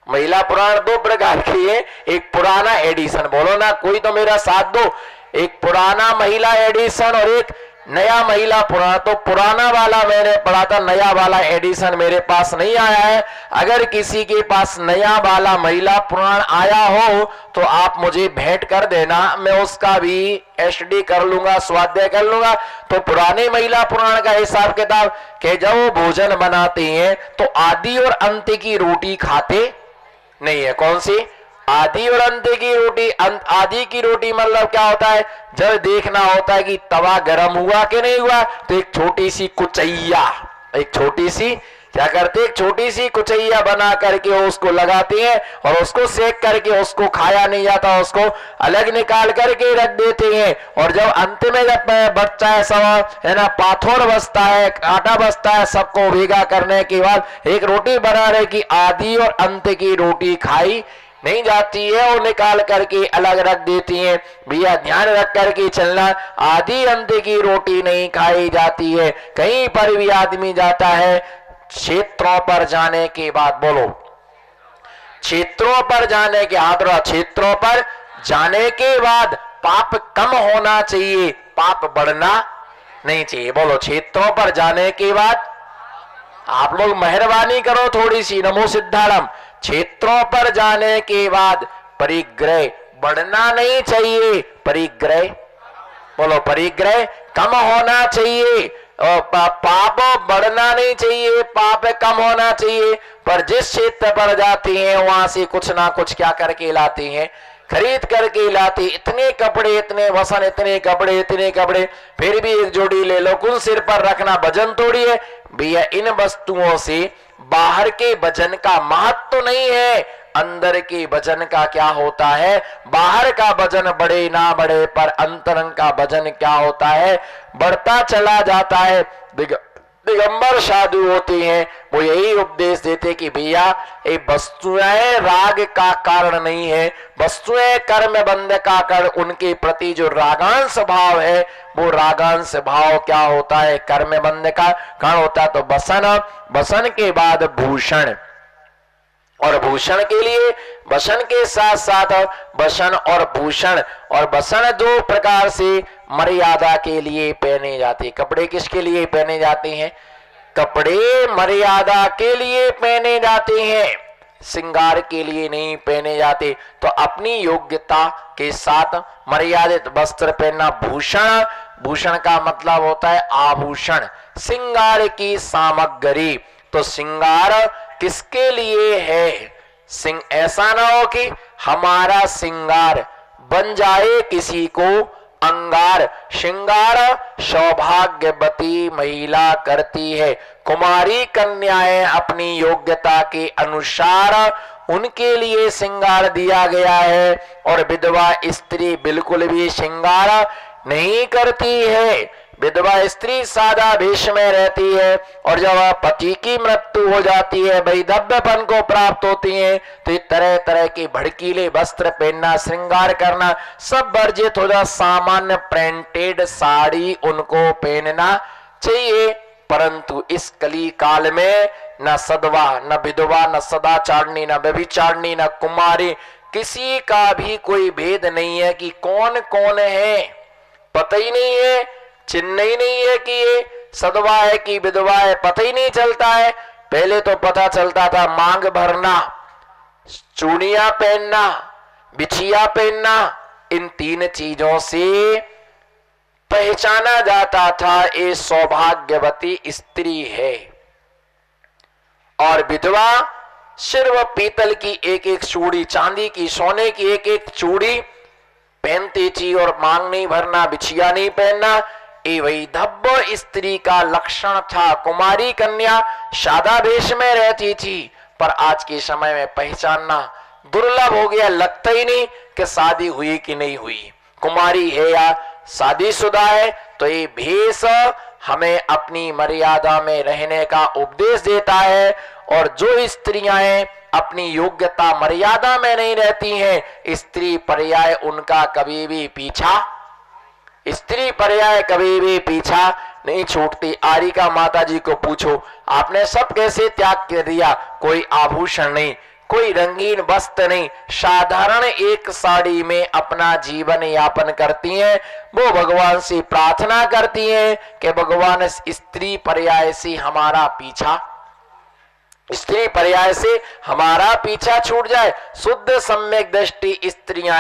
महिला पुराण दो प्रकार की है, एक पुराना एडिशन, बोलो ना कोई तो मेरा साथ दो, एक पुराना महिला एडिशन और एक नया महिला पुराण। तो पुराना वाला मैंने पढ़ा था, नया वाला एडिशन मेरे पास नहीं आया है। अगर किसी के पास नया वाला महिला पुराण आया हो तो आप मुझे भेंट कर देना, मैं उसका भी एचडी कर लूंगा, स्वाध्याय कर लूंगा। तो पुराने महिला पुराण का हिसाब किताब कि जब वो भोजन बनाते हैं तो आदि और अंत की रोटी खाते नहीं है। कौन सी? आदि और अंत की रोटी। आदि की रोटी मतलब क्या होता है? जब देखना होता है कि तवा गर्म हुआ कि नहीं हुआ तो एक छोटी सी कुचैया, एक छोटी सी क्या करते, एक छोटी सी कुचैया बना करके उसको लगाते हैं और उसको सेक करके, उसको खाया नहीं जाता, उसको अलग निकाल करके रख देते हैं। और जब अंत में जब बच्चा है सब है ना, पाथर बचता है, आटा बचता है, सबको भेगा करने के बाद एक रोटी बनाने की आदि और अंत की रोटी खाई नहीं जाती है, वो निकाल करके अलग रख देती हैं। भैया ध्यान रख करके चलना, आदि अंत की रोटी नहीं खाई जाती है। कहीं पर भी आदमी जाता है क्षेत्रों पर जाने के बाद, बोलो क्षेत्रों पर जाने के, हाथ क्षेत्रों पर जाने के बाद पाप कम होना चाहिए, पाप बढ़ना नहीं चाहिए। बोलो क्षेत्रों पर जाने के बाद, आप लोग मेहरबानी करो थोड़ी सी, नमो सिद्धारम। क्षेत्रों पर जाने के बाद परिग्रह बढ़ना नहीं चाहिए, परिग्रह, बोलो परिग्रह कम होना चाहिए। पाप बढ़ना नहीं चाहिए, पाप कम होना चाहिए। पर जिस क्षेत्र पर जाते हैं वहां से कुछ ना कुछ क्या करके लाते हैं, खरीद करके लाते। इतने कपड़े, इतने वसन, इतने कपड़े, इतने कपड़े, फिर भी एक जोड़ी ले लो, कुल सिर पर रखना वजन थोड़ी है भैया। इन वस्तुओं से बाहर के वजन का महत्व तो नहीं है, अंदर के वजन का क्या होता है। बाहर का वजन बढ़े ना बढ़े पर अंतरंग का वजन क्या होता है, बढ़ता चला जाता है। दिगंबर साधु होते हैं, वो यही उपदेश देते कि भैया ये वस्तुएं राग का कारण नहीं है, वस्तुएं कर्म बंध का कारण। उनके प्रति जो रागांश भाव है वो रागांश भाव क्या होता है, कर्म बंध का कारण होता है। तो वसन, वसन के बाद भूषण, और भूषण के लिए वसन के साथ साथ वसन और भूषण, और वसन दो प्रकार से मर्यादा के लिए पहने जाते। कपड़े किसके लिए पहने जाते हैं? कपड़े मर्यादा के लिए पहने जाते हैं, श्रृंगार के लिए नहीं पहने जाते। तो अपनी योग्यता के साथ मर्यादित वस्त्र पहनना। भूषण, भूषण का मतलब होता है आभूषण, श्रृंगार की सामग्री। तो श्रृंगार किसके लिए है? ऐसा ना हो कि हमारा श्रृंगार बन जाए किसी को अंगार। श्रृंगार सौभाग्यवती महिला करती है, कुमारी कन्याएं अपनी योग्यता के अनुसार उनके लिए श्रृंगार दिया गया है। और विधवा स्त्री बिल्कुल भी श्रृंगार नहीं करती है। विधवा स्त्री सादा वेश में रहती है, और जब पति की मृत्यु हो जाती है, वैधव्यपन को प्राप्त होती है, तो तरह तरह के भड़कीले वस्त्र पहनना, श्रृंगार करना सब वर्जित हो जाए। सामान्य प्रिंटेड साड़ी उनको पहनना चाहिए। परंतु इस कली काल में न सदवा, न विधवा, न सदाचारणी, न व्यभिचारिणी, न कुमारी, किसी का भी कोई भेद नहीं है कि कौन कौन है, पता ही नहीं है, चिन्ह ही नहीं है कि ये सदवा है कि विधवा है, पता ही नहीं चलता है। पहले तो पता चलता था मांग भरना, चूड़ियां पहनना, बिछिया पहनना, इन तीन चीजों से पहचाना जाता था ये सौभाग्यवती स्त्री है। और विधवा सिर्फ पीतल की एक एक चूड़ी, चांदी की, सोने की एक एक चूड़ी पहनती थी, और मांग नहीं भरना, बिछिया नहीं पहनना, ये वैधव्य स्त्री का लक्षण था। कुमारी कन्या सादा वेश में रहती थी, पर आज के समय में पहचानना दुर्लभ हो गया, लगता ही नहीं कि शादी हुई कि नहीं हुई, कुमारी है या शादीशुदा है। तो ये भेष हमें अपनी मर्यादा में रहने का उपदेश देता है। और जो स्त्रियां अपनी योग्यता मर्यादा में नहीं रहती हैं, स्त्री पर्याय उनका कभी भी पीछा, स्त्री पर्याय कभी भी पीछा नहीं छूटती। आरिका माता जी को पूछो, आपने सब कैसे त्याग कर दिया? कोई आभूषण नहीं, कोई रंगीन वस्त्र नहीं, साधारण एक साड़ी में अपना जीवन यापन करती हैं। वो भगवान से प्रार्थना करती हैं कि भगवान स्त्री पर्याय से हमारा पीछा, स्त्री पर्याय से हमारा पीछा छूट जाए। शुद्ध सम्यक दृष्टि स्त्रियां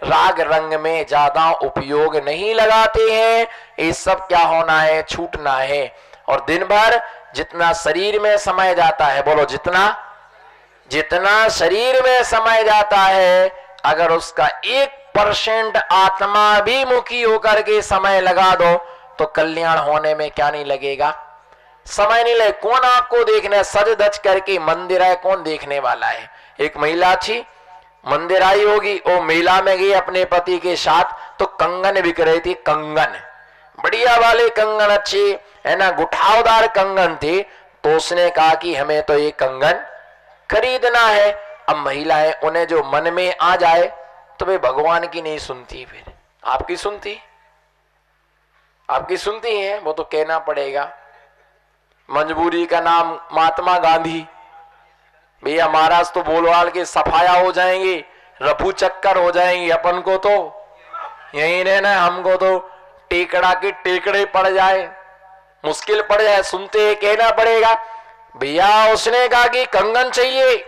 राग रंग में ज्यादा उपयोग नहीं लगाते हैं। ये सब क्या होना है, छूटना है। और दिन भर जितना शरीर में समय जाता है, बोलो जितना शरीर में समय जाता है, अगर उसका 1% आत्मा भी मुखी होकर के समय लगा दो तो कल्याण होने में क्या नहीं लगेगा, समय नहीं लगे। कौन आपको देखना है, सज धज करके मंदिर है, कौन देखने वाला है। एक महिला थी, मंदिर आई होगी, वो मेला में गई अपने पति के साथ, तो कंगन बिक रही थी, कंगन बढ़िया वाले कंगन, अच्छे है ना, गुठावदार कंगन थे। तो उसने कहा कि हमें तो ये कंगन खरीदना है। अब महिलाएं, उन्हें जो मन में आ जाए तो वे भगवान की नहीं सुनती, फिर आपकी सुनती है, वो तो कहना पड़ेगा। मजबूरी का नाम महात्मा गांधी, भैया महाराज तो बोलवाल के सफाया हो जाएंगे, रफू चक्कर हो जाएंगे, अपन को तो यही रहना, हमको तो टेकड़ा के टेकड़े पड़ जाए, मुश्किल पड़ जाए, सुनते कहना पड़ेगा। भैया उसने कहा कि कंगन चाहिए,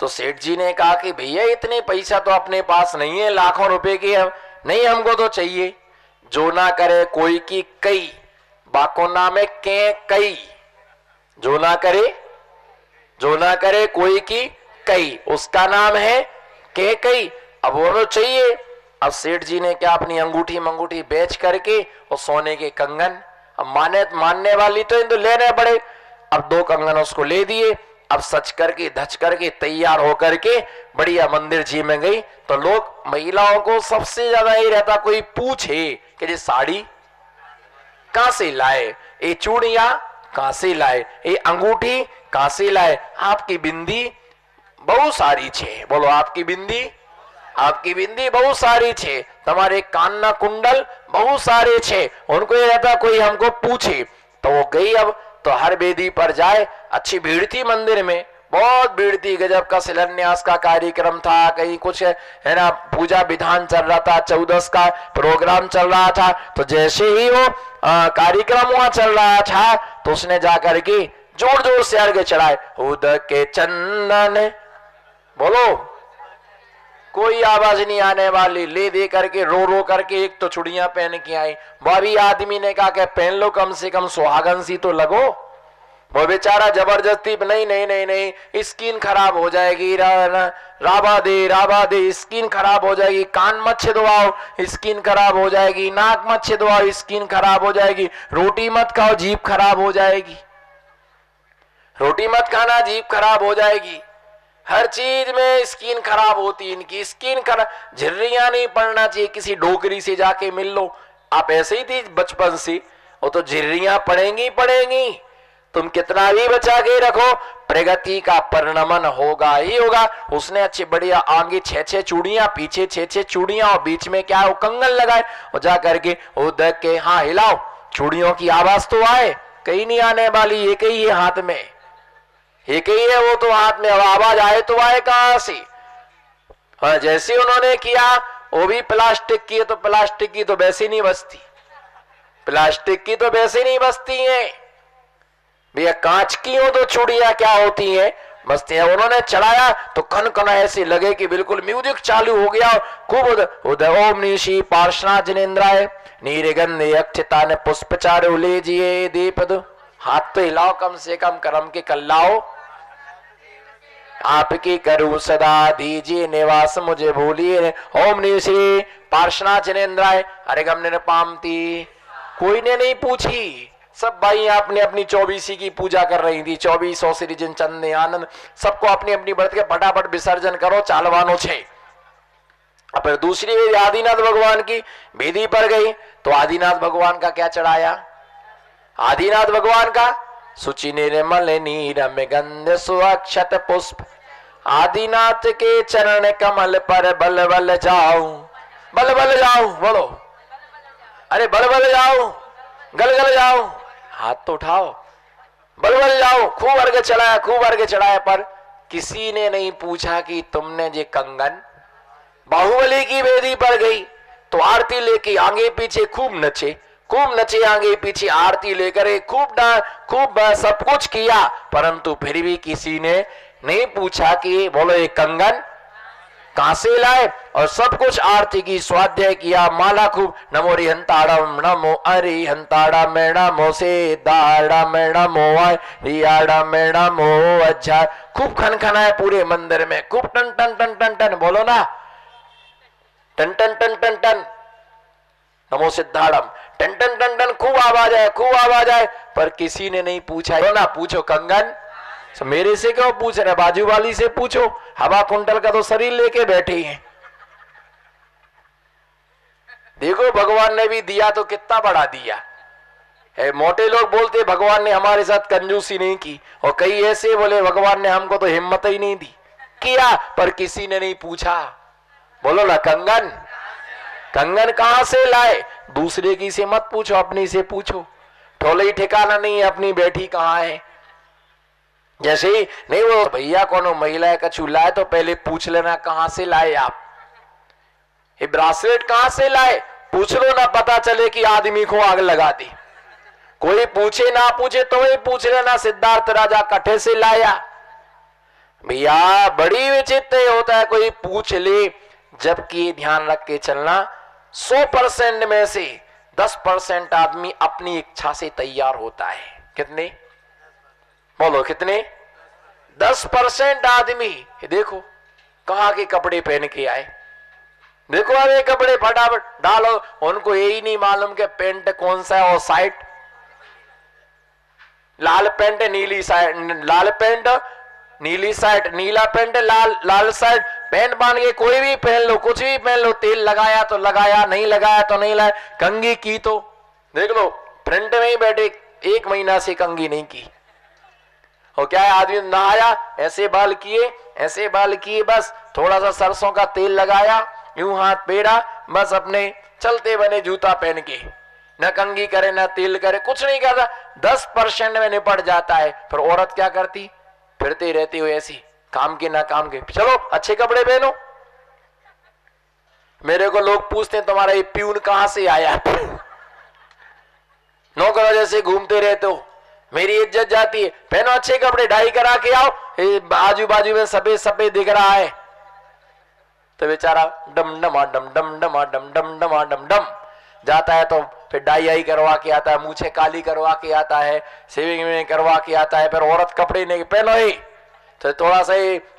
तो सेठ जी ने कहा कि भैया इतने पैसा तो अपने पास नहीं है, लाखों रुपए की है, नहीं हमको तो चाहिए। जो ना करे कोई की कई, बाको नाम है के कई, जो ना करे कोई की कई, उसका नाम है के कई। अब वो तो चाहिए। अब सेठ जी ने क्या, अपनी अंगूठी मंगूठी बेच करके और सोने के कंगन, अब मानने वाली तो इनको लेने पड़े। अब 2 कंगन उसको ले दिए। अब सच करके धच करके तैयार होकर के बढ़िया मंदिर जी में गई। तो लोग, महिलाओं को सबसे ज्यादा ये रहता, कोई पूछे कि ये साड़ी कहां से लाए, ये चूड़ियां कहां से लाए, ये अंगूठी कहां से लाए, आपकी बिंदी बहुत सारी छे, बोलो आपकी बिंदी बहुत सारी छे, तुम्हारे कान्ना कुंडल बहुत सारे छे। उनको ये रहता कोई हमको पूछे। तो वो गई। अब तो हर वेदी पर जाए, अच्छी भीड़ थी मंदिर में, बहुत भीड़ थी, गजब का शिलान्यास का कार्यक्रम था, कहीं कुछ है ना पूजा विधान चल रहा था, 14 का प्रोग्राम चल रहा था। तो जैसे ही वो कार्यक्रम वहां चल रहा था, तो उसने जाकर के जोर जोर से अर्घ्य चढ़ाए। उदक के चंदन, बोलो कोई आवाज नहीं आने वाली, ले दे करके रो करके एक तो चूड़ियां पहन के आई। वह भी आदमी ने कहा कि पहन लो, कम से कम सुहागन सी तो लगो। वो बेचारा जबरदस्ती, नहीं, स्किन खराब हो जाएगी, राबा दे, स्किन खराब हो जाएगी, कान मत छिदवाओ, स्किन खराब हो जाएगी, नाक मत छिदवाओ, स्किन खराब हो जाएगी, रोटी मत खाओ, जीभ खराब हो जाएगी, रोटी मत खाना, जीभ खराब हो जाएगी। हर चीज में स्किन खराब होती, इनकी स्किन खराब। झिर्रियां नहीं पड़ना चाहिए, किसी डोकरी से जाके मिल लो। आप ऐसे ही थी बचपन से, वो तो झिर्रियां पड़ेंगी। तुम कितना भी बचा के रखो, प्रगति का परिणमन होगा ही होगा। उसने अच्छी बढ़िया आगे 6 चूड़ियां, पीछे 6 चूड़ियां, और बीच में क्या वो कंगन लगाए, और जा करके उदक के, हाँ हिलाओ, चूड़ियों की आवाज तो आए, कहीं नहीं आने वाली, एक ही है हाथ में, एक ही है वो तो हाथ में, आवाज आए तो आए कहां से। और जैसे उन्होंने किया, वो भी प्लास्टिक की है, तो प्लास्टिक की तो वैसे नहीं बचती, है भैया। कांच की हो तो चूड़ियां क्या होती हैं, बचती है। उन्होंने चढ़ाया तो कन ऐसे लगे कि बिल्कुल म्यूजिक चालू हो गया, खूब उदय ओम निशी पार्षणा जिनेन्द्राय नीरगंधे अक्षता ने पुष्पचारो ले जिए दीप दो। हाथ तो हिलाओ, कम से कम कर्म के कल्लाओ, आपकी करूं सदा दीजिए निवास मुझे भूलिए। ओम निश्री पार्षणा जिनेन्द्राय अरे गमने ने पामती, कोई ने नहीं पूछी। सब भाई आपने अपनी 24 की पूजा कर रही थी, 24 श्री जिन चंद आनंद, सबको अपनी अपनी व्रत के फटाफट विसर्जन करो, चालवानो छे। फिर दूसरी वेदी आदिनाथ भगवान की वेदी पर गई, तो आदिनाथ भगवान का क्या चढ़ाया, आदिनाथ भगवान का सुचि निर्मल नीरम गंध सुअक्षत पुष्प, आदिनाथ के चरण कमल पर बल बल जाओ, बोलो अरे बल बल जाओ, गल गल जाओ, हाथ तो उठाओ। बलबल जाओ, खूब अर्घ चढ़ाया, खूब अर्घ चढ़ाया, पर किसी ने नहीं पूछा कि तुमने जे कंगन बाहुबली की वेदी पर गई तो आरती लेके आगे पीछे खूब नचे आगे पीछे आरती लेकर खूब सब कुछ किया, परंतु फिर भी किसी ने नहीं पूछा कि बोलो ये कंगन कहां से लाए। और सब कुछ आरती की, स्वाध्याय किया, माला खूब, नमो रिहंताड़म नमो अरि हंताड़ा में नमो से दाड़ा में नमो रियाड़ा में नमो अच्छा, खूब खनखनाए पूरे मंदिर में, खूब टन टन टन टन टन, बोलो ना टन टन टन टन टन, नमो सिद्धाड़म, टन टन टन टन, खूब आवाज आए, खूब आवाज आए, पर किसी ने नहीं पूछा। ना पूछो कंगन, तो मेरे से क्यों पूछ रहे, बाजू वाली से पूछो, हवा कुंटल का तो शरीर लेके बैठे हैं। देखो भगवान ने भी दिया तो कितना बड़ा दिया है। मोटे लोग बोलते भगवान ने हमारे साथ कंजूसी नहीं की, और कई ऐसे बोले भगवान ने हमको तो हिम्मत ही नहीं दी, किया पर किसी ने नहीं पूछा। बोलो ना कंगन, कंगन कहां से लाए, दूसरे की से मत पूछो, अपनी से पूछो। ठोले ही ठिकाना नहीं है अपनी बैठी कहां है। जैसे ही नहीं वो भैया कौन महिला का चूल्हा है तो पहले पूछ लेना कहां से लाए आप, ये ब्रासलेट कहां से लाए, पूछ लो ना, पता चले कि आदमी को आग लगा दी। कोई पूछे ना पूछे तो वही पूछ लेना सिद्धार्थ राजा कठे से लाया। भैया बड़ी विचित्र होता है कोई पूछ ले, जबकि ध्यान रख के चलना 100% में से 10% आदमी अपनी इच्छा से तैयार होता है। कितने बोलो कितने, 10% आदमी। देखो कहां के कपड़े पहन के आए, देखो अरे कपड़े फटाफट डालो, उनको यही नहीं मालूम कि पेंट कौन सा है, और साइड लाल पेंट नीली साइड, लाल पेंट नीली साइड, नीला पेंट लाल साइड, पेंट बांध के कोई भी पहन लो, कुछ भी पहन लो, तेल लगाया तो लगाया, नहीं लगाया तो नहीं लगाया, कंघी की तो देख लो फ्रंट में ही बैठे 1 महीना से कंघी नहीं की। और क्या है, आदमी नहाया ऐसे बाल किए, बस थोड़ा सा सरसों का तेल लगाया, यूं हाथ पेरा, बस अपने चलते बने जूता पहन के, न कंघी करे न तेल करे, कुछ नहीं करता, 10% में निपट जाता है। फिर औरत क्या करती, फिरती रहती हो ऐसी, काम के ना काम के, चलो अच्छे कपड़े पहनो। मेरे को लोग पूछते हैं तुम्हारा ये प्यून कहां से आया, नौकरों जैसे घूमते रहते हो, मेरी इज्जत जाती है, पहनो अच्छे कपड़े, डाई करा के आओ, आजू बाजू में सफेद सफेद दिख रहा है, तो बेचारा डम डमा डम डम डमा डम डम डमा डम डम जाता है, तो फिर डाई आई करवा के आता है, मूछे काली करवा के आता है, शेविंग में करवा के आता है, फिर औरत कपड़े नहीं पहनो ही, तो थोड़ा सा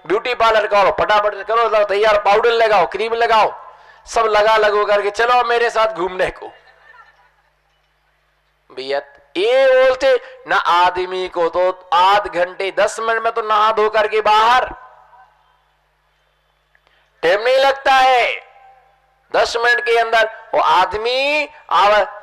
ब्यूटी पार्लर करो, फटाफट करो, तैयार पाउडर लगाओ, क्रीम लगाओ, सब लगो करके चलो मेरे साथ घूमने को। भैया ये बोलते ना, आदमी को तो आध घंटे 10 मिनट में तो नहा धो करके बाहर, टाइम नहीं लगता है, 10 मिनट के अंदर वो आदमी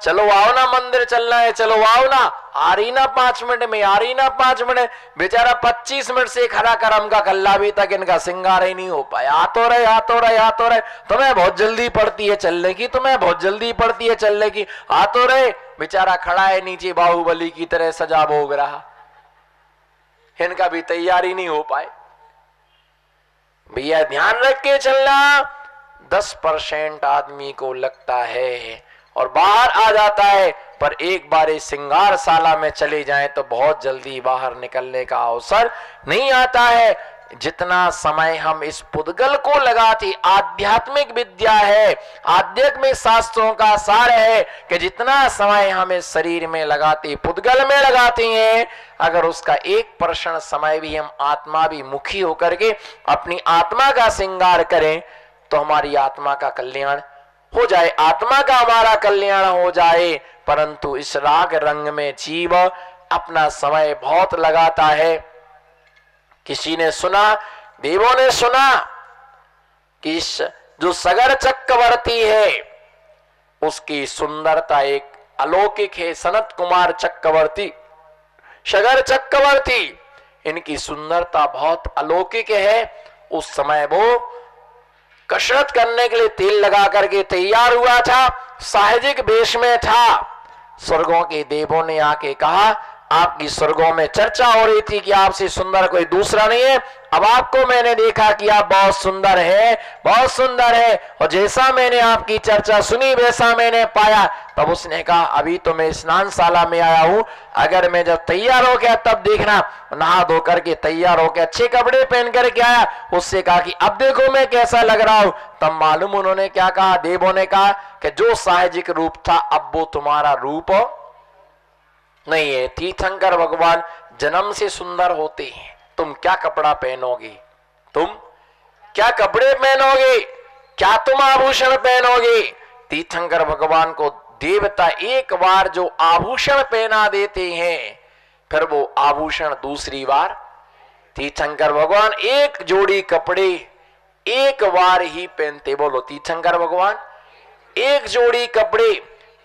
चलो आओ ना, मंदिर चलना है, चलो आओ ना, आ रही ना 5 मिनट में, आ रही ना 5 मिनट, बेचारा 25 मिनट से खरा करम का कल्ला भी तक इनका सिंगार ही नहीं हो पाया, आतो रहे, तुम्हें बहुत जल्दी पड़ती है चलने की, तुम्हें बहुत जल्दी पड़ती है चलने की, आतो रहे, बेचारा खड़ा है नीचे बाहुबली की तरह सजा भोग रहा, इनका भी तैयारी नहीं हो पाए। भैया ध्यान रख के चलना, 10% आदमी को लगता है और बाहर आ जाता है, पर एक बार इस सिंगारशाला में चले जाएं तो बहुत जल्दी बाहर निकलने का अवसर नहीं आता है। जितना समय हम इस पुद्गल को लगाते, आध्यात्मिक विद्या है, आध्यात्मिक शास्त्रों का सार है कि जितना समय हम इस शरीर में लगाते, पुद्गल में लगाते हैं, अगर उसका 1% समय भी हम आत्मा भी मुखी होकर के अपनी आत्मा का श्रृंगार करें तो हमारी आत्मा का कल्याण हो जाए, आत्मा का हमारा कल्याण हो जाए। परंतु इस राग रंग में जीव अपना समय बहुत लगाता है। किसी ने सुना, देवों ने सुना कि जो सगर चक्रवर्ती है उसकी सुंदरता एक अलौकिक है। सनत कुमार चक्रवर्ती, सगर चक्रवर्ती, इनकी सुंदरता बहुत अलौकिक है। उस समय वो कसरत करने के लिए तेल लगा करके तैयार हुआ था, साहजिक वेश में था। स्वर्गों के देवों ने आके कहा, आपकी स्वर्गों में चर्चा हो रही थी कि आपसे सुंदर कोई दूसरा नहीं है। अब आपको मैंने देखा कि आप बहुत सुंदर है, बहुत सुंदर है, और जैसा मैंने आपकी चर्चा सुनी वैसा मैंने पाया। तब उसने कहा अभी तो मैं स्नानशाला में आया हूं, अगर मैं जब तैयार हो गया तब देखना। नहा धो करके तैयार होकर अच्छे कपड़े पहन करके आया। उससे कहा कि अब देखो मैं कैसा लग रहा हूं। तब मालूम उन्होंने क्या कहा, देवों ने कहा कि जो साहजिक रूप था अब वो तुम्हारा रूप नहीं है। तीर्थंकर भगवान जन्म से सुंदर होते हैं। तुम क्या कपड़ा पहनोगे, तुम क्या कपड़े पहनोगे, क्या तुम आभूषण पहनोगे। तीर्थंकर भगवान को देवता एक बार जो आभूषण पहना देते हैं फिर वो आभूषण दूसरी बार, तीर्थंकर भगवान एक जोड़ी कपड़े एक बार ही पहनते। बोलो, तीर्थंकर भगवान एक जोड़ी कपड़े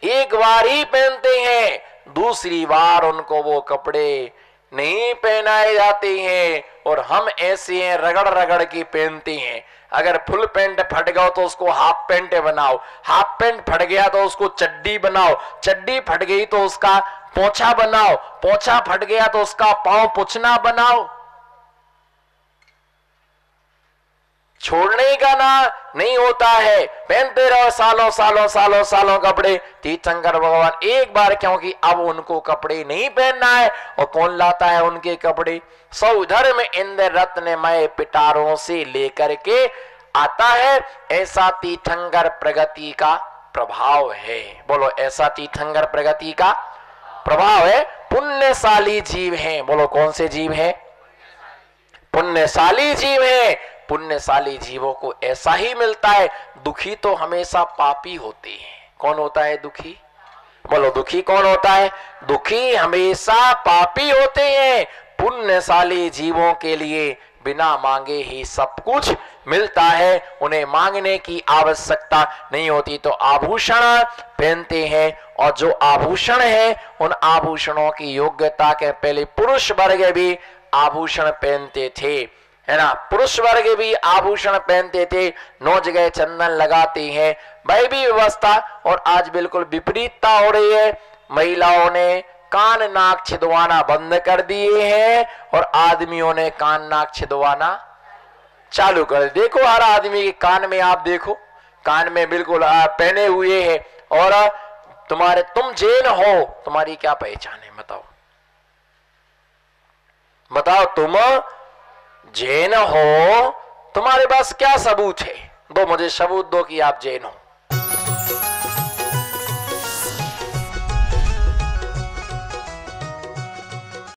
एक बार ही पहनते हैं, दूसरी बार उनको वो कपड़े नहीं पहनाए जाते हैं। और हम ऐसे हैं रगड़ रगड़ के पहनते हैं। अगर फुल पैंट फट गया तो उसको हाफ पैंट बनाओ, हाफ पैंट फट गया तो उसको चड्डी बनाओ, चड्डी फट गई तो उसका पोंछा बनाओ, पोंछा फट गया तो उसका पांव पुछना बनाओ। छोड़ने का ना नहीं होता है, पहनते रहो सालों सालों सालों सालों कपड़े। तीर्थंकर भगवान एक बार, क्योंकि अब उनको कपड़े नहीं पहनना है। और कौन लाता है उनके कपड़े, सौधर में इंद्र रत्नमय पिटारों से लेकर के आता है। ऐसा तीर्थंकर प्रगति का प्रभाव है। बोलो, ऐसा तीर्थंकर प्रगति का प्रभाव है। पुण्यशाली जीव है। बोलो, कौन से जीव है, पुण्यशाली जीव है। पुण्यशाली जीवों को ऐसा ही मिलता है। दुखी तो हमेशा पापी होते हैं। कौन होता है दुखी, बोलो दुखी कौन होता है, दुखी हमेशा पापी होते हैं। पुण्यशाली जीवों के लिए बिना मांगे ही सब कुछ मिलता है, उन्हें मांगने की आवश्यकता नहीं होती। तो आभूषण पहनते हैं, और जो आभूषण है उन आभूषणों की योग्यता के पहले पुरुष वर्ग भी आभूषण पहनते थे, है ना। पुरुष वर्ग भी आभूषण पहनते थे, 9 जगह चंदन लगाते हैं, वह भी व्यवस्था। और आज बिल्कुल विपरीतता हो रही है। महिलाओं ने कान नाक छिदवाना बंद कर दिए हैं और आदमियों ने कान नाक छिदवाना चालू कर दिए। देखो हर आदमी के कान में, आप देखो कान में बिल्कुल पहने हुए है। और तुम जैन हो, तुम्हारी क्या पहचान है, बताओ बताओ, तुम जैन हो, तुम्हारे पास क्या सबूत है, दो मुझे सबूत दो कि आप जैन हो।